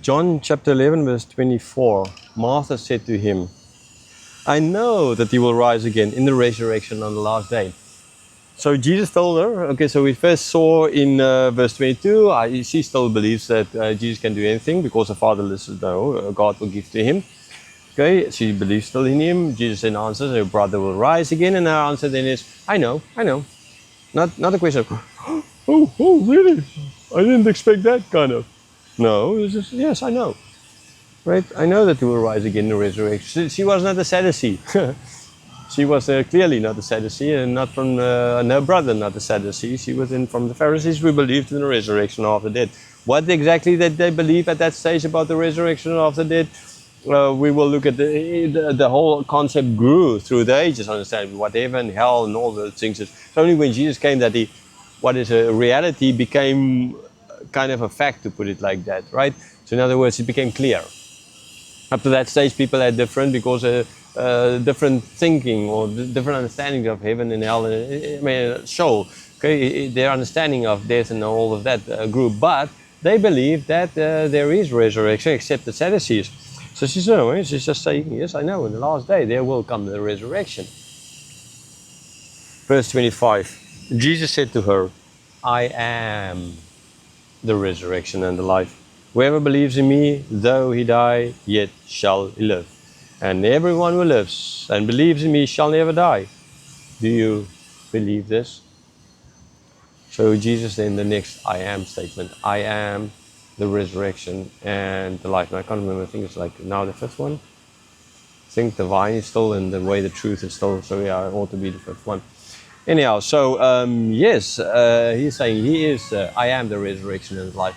John chapter 11 verse 24, Martha said to him, I know that he will rise again in the resurrection on the last day. So Jesus told her, okay, so we first saw in verse 22, she still believes that Jesus can do anything because the Father listens, no, God will give to him. Okay, she believes still in him. Jesus then answers, her brother will rise again, and her answer then is, I know. Not a question of, oh, really? I didn't expect that kind of. No, it's just, yes, I know. Right? I know that he will rise again in the resurrection. She was not a Sadducee. She was clearly not a Sadducee, and not from her brother, not a Sadducee. She was from the Pharisees who believed in the resurrection of the dead. What exactly did they believe at that stage about the resurrection of the dead? We will look at the whole concept grew through the ages, understand what heaven, hell, and all those things. It's only when Jesus came that what is a reality became kind of a fact, to put it like that, right? So in other words, it became clear. Up to that stage, people had different thinking or different understanding of heaven and hell. I mean, soul. Okay, their understanding of death and all of that grew, but they believe that there is resurrection, except the Sadducees. So she said, no, she's just saying, yes, I know, in the last day there will come the resurrection. Verse 25, Jesus said to her, I am the resurrection and the life. Whoever believes in me, though he die, yet shall he live. And everyone who lives and believes in me shall never die. Do you believe this? So Jesus then the next I am statement, I am the resurrection and the life. And I can't remember, I think it's like now the fifth one. I think the vine is still, and the way the truth is still, so yeah, it ought to be the fifth one. Anyhow, so yes, he's saying he is, I am the resurrection and the life.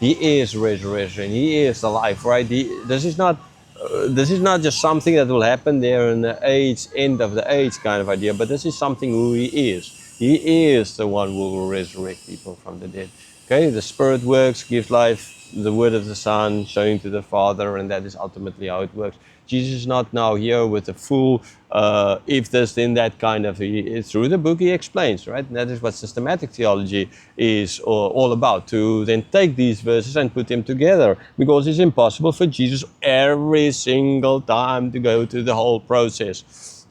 He is resurrection, he is the life, right? This is not just something that will happen there in the age, end of the age kind of idea, but this is something who he is. He is the one who will resurrect people from the dead. Okay, the Spirit works, gives life, the word of the Son showing to the Father, and that is ultimately how it works. Jesus is not now here with the full if this then that kind of, through the book he explains, right? And that is what systematic theology is all about, to then take these verses and put them together, because it's impossible for Jesus every single time to go through the whole process.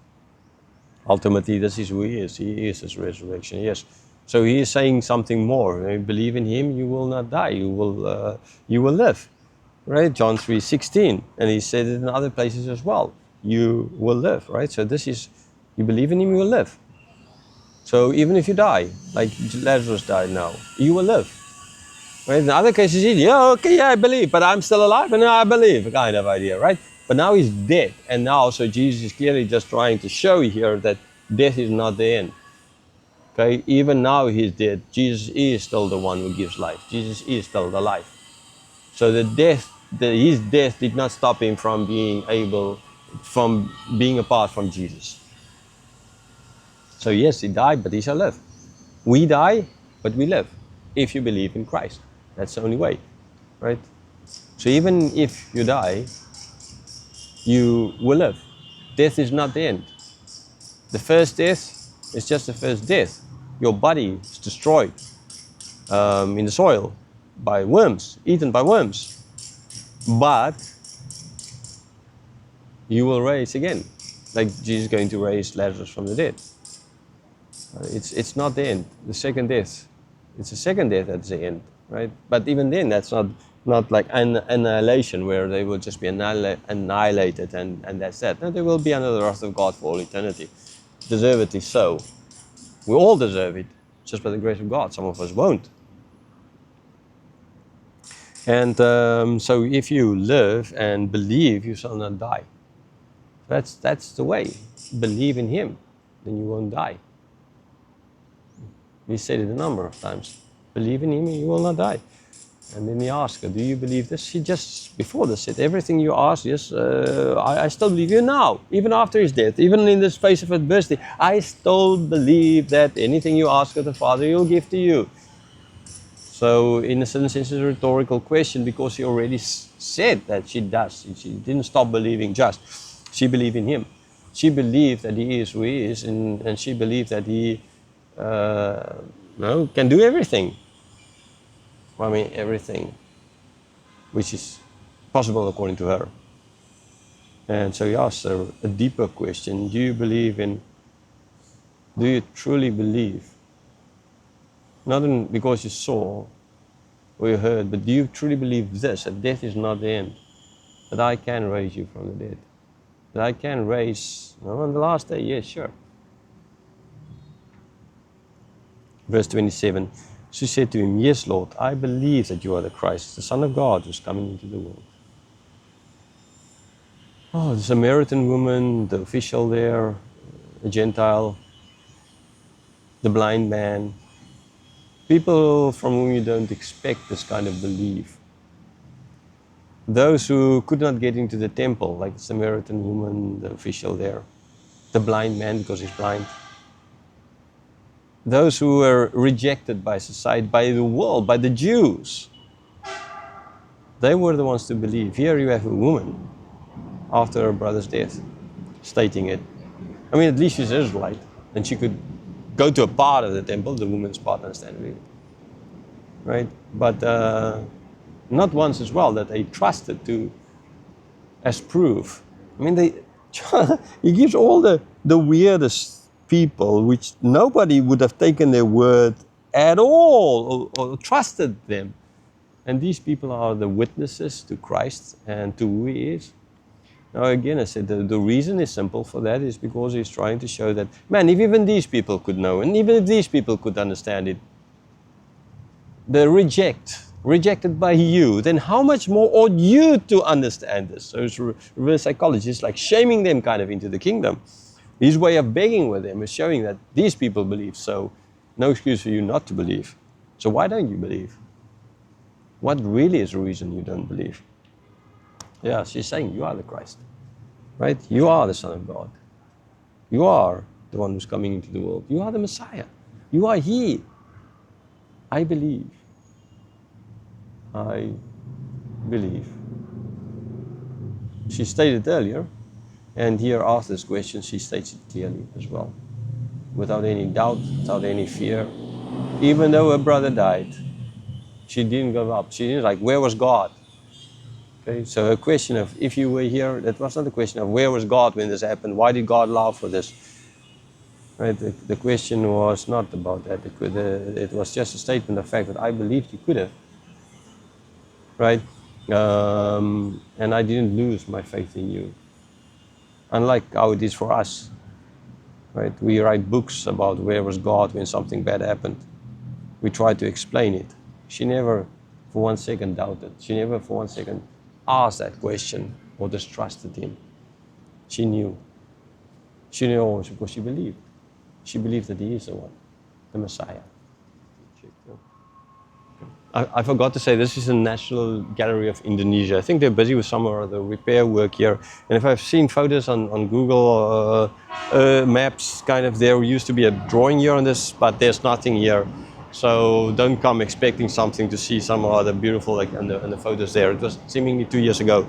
Ultimately, this is who he is. He is his resurrection, yes. So he is saying something more. When you believe in him, you will not die. You will live. Right? John 3:16. And he said it in other places as well. You will live, right? So this is, you believe in him, you will live. So even if you die, like Lazarus died now, you will live. Right? In other cases, I believe, but I'm still alive and I believe, kind of idea, right? But now he's dead. And now, so Jesus is clearly just trying to show here that death is not the end. Okay, even now he's dead. Jesus is still the one who gives life. Jesus is still the life. So his death did not stop him from being apart from Jesus. So yes, he died, but he shall live. We die, but we live. If you believe in Christ, that's the only way, right? So even if you die, you will live. Death is not the end. The first death is just the first death. Your body is destroyed in the soil by worms, eaten by worms. But you will rise again, like Jesus is going to raise Lazarus from the dead. It's not the end. The second death, it's the second death that's the end, right? But even then, that's not like an annihilation where they will just be annihilated and that's that. No, they will be under the wrath of God for all eternity. Deservedly so. We all deserve it, just by the grace of God. Some of us won't. And so if you live and believe, you shall not die. That's the way. Believe in him, then you won't die. We said it a number of times. Believe in him and you will not die. And then he asked her, do you believe this? She just, before this, said, everything you asked, yes, I still believe you now. Even after his death, even in the space of adversity, I still believe that anything you ask of the Father, he'll give to you. So in a sense, it's a rhetorical question, because she already said that she does. She didn't stop believing just. She believed in him. She believed that he is who he is, and she believed that he can do everything. I mean, everything, which is possible according to her. And so he asked her a deeper question. Do you truly believe? Not because you saw or you heard, but do you truly believe this, that death is not the end? That I can raise you from the dead? That I can raise, on the last day? Yes, sure. Verse 27, she said to him, yes, Lord, I believe that you are the Christ, the Son of God who's coming into the world. Oh, the Samaritan woman, the official there, a Gentile, the blind man, people from whom you don't expect this kind of belief. Those who could not get into the temple, like the Samaritan woman, the official there, the blind man because he's blind. Those who were rejected by society, by the world, by the Jews. They were the ones to believe. Here you have a woman, after her brother's death, stating it. I mean, at least she's Israelite, and she could go to a part of the temple, the woman's part, understandably. Right? But not once as well that they trusted to, as proof. I mean, he gives all the weirdest people, which nobody would have taken their word at all or trusted them. And these people are the witnesses to Christ and to who he is. Now again, I said the reason is simple for that is because he's trying to show that, man, if even these people could know, and even if these people could understand it, they're rejected by you, then how much more ought you to understand this? So it's reverse psychology. It's like shaming them kind of into the kingdom. His way of begging with them is showing that these people believe, so no excuse for you not to believe. So why don't you believe? What really is the reason you don't believe? Yeah, she's saying you are the Christ, right? You are the Son of God. You are the one who's coming into the world. You are the Messiah. You are He. I believe. I believe. She stated earlier, and here after this question, she states it clearly as well. Without any doubt, without any fear. Even though her brother died, she didn't give up. She didn't like, where was God? Okay, so a question of, if you were here, that was not a question of where was God when this happened? Why did God allow for this? Right? The question was not about that. It was just a statement of the fact that I believed you could have. Right? And I didn't lose my faith in you. Unlike how it is for us. Right? We write books about where was God when something bad happened. We try to explain it. She never for 1 second doubted. She never for 1 second asked that question or distrusted him. She knew. She knew always because she believed. She believed that he is the one, the Messiah. I forgot to say, this is the National Gallery of Indonesia. I think they're busy with some of the repair work here. And if I've seen photos on Google Maps, kind of, there used to be a drawing here on this, but there's nothing here. So don't come expecting something to see some other beautiful, like in the photos there. It was seemingly 2 years ago.